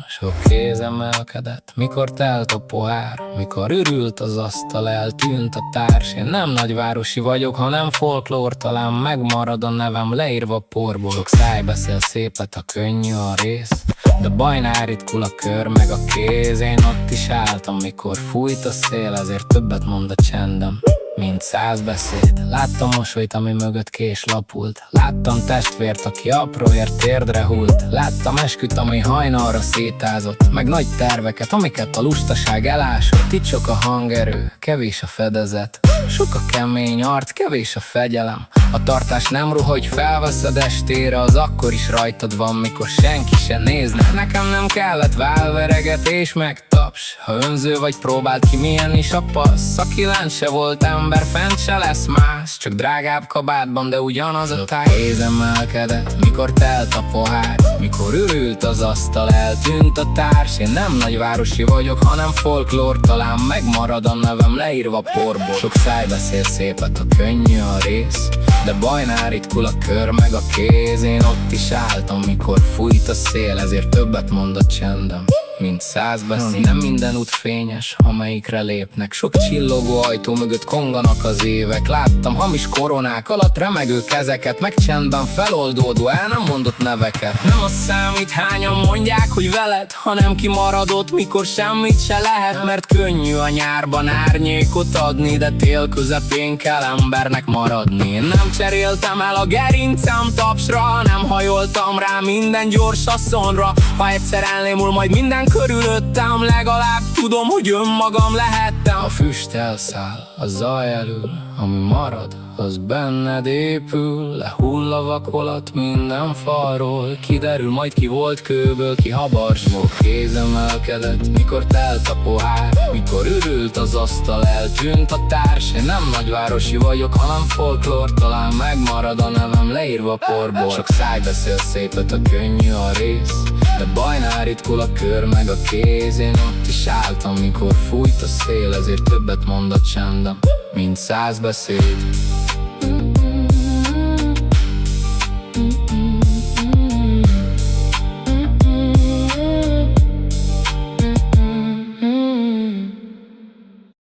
Sok kéz emelkedett, mikor telt a pohár, mikor ürült az asztal, eltűnt a társ. Én nem nagyvárosi vagyok, hanem folklór, talán megmarad a nevem leírva porból. Sok száj beszél szépet, a könnyű a rész, de bajnál ritkul a kör meg a kéz. Én ott is álltam, mikor fújt a szél, ezért többet mond a csendem, mint 100 beszéd. Láttam mosolyt, ami mögött kés lapult, láttam testvért, aki apróért térdre hult, láttam esküt, ami hajnalra szétázott, meg nagy terveket, amiket a lustaság elásott. Itt sok a hangerő, kevés a fedezet, sok a kemény arc, kevés a fegyelem. A tartás nem ruha, hogy felveszed estére, az akkor is rajtad van, mikor senki se nézne. Nekem nem kellett válveregetés meg taps, ha önző vagy, próbáld ki, milyen is a passz. Aki lent se volt ember, fent se lesz más, csak drágább kabátban, de ugyanaz a táj. Kéz emelkedett, mikor telt a pohár, mikor ürült az asztal, eltűnt a társ. Én nem nagyvárosi vagyok, hanem folklór, talán megmarad a nevem leírva porból. Sok száj beszél szépet, a könnyű a rész, de bajnál ritkul a kör meg a kéz. Én ott is álltam, mikor fújt a szél, ezért többet mond a csendem, mint 100 beszéd. Nem minden út fényes, amelyikre lépnek, sok csillogó ajtó mögött konganak az évek. Láttam hamis koronák alatt remegő kezeket, meg csendben feloldódó, el nem mondott neveket. Nem az számít, hányan mondják, hogy veled, hanem ki maradott, mikor semmit se lehet. Mert könnyű a nyárban árnyékot adni, de tél közepén kell embernek maradni. Én nem cseréltem el a gerincem tapsra, nem hajoltam rá minden gyors asszonra. Ha egyszer elnémul majd minden körülöttem, legalább tudom, hogy önmagam lehettem. A füst elszáll, a zaj elől, ami marad, az benned épül. Lehull a vakolat minden falról, kiderül majd ki volt kőből, ki habarsból. Kéz emelkedett, mikor telt a pohár, mikor ürült az asztal, eltűnt a társ. Én nem nagyvárosi vagyok, hanem folklór, talán megmarad a nevem leírva porból. Sok száj beszél szépet, a könnyű a rész, de bajnál ritkul a kör meg a kéz. Én ott is álltam, mikor fújt a szél, ezért többet mond a csendem, mint 100 beszéd.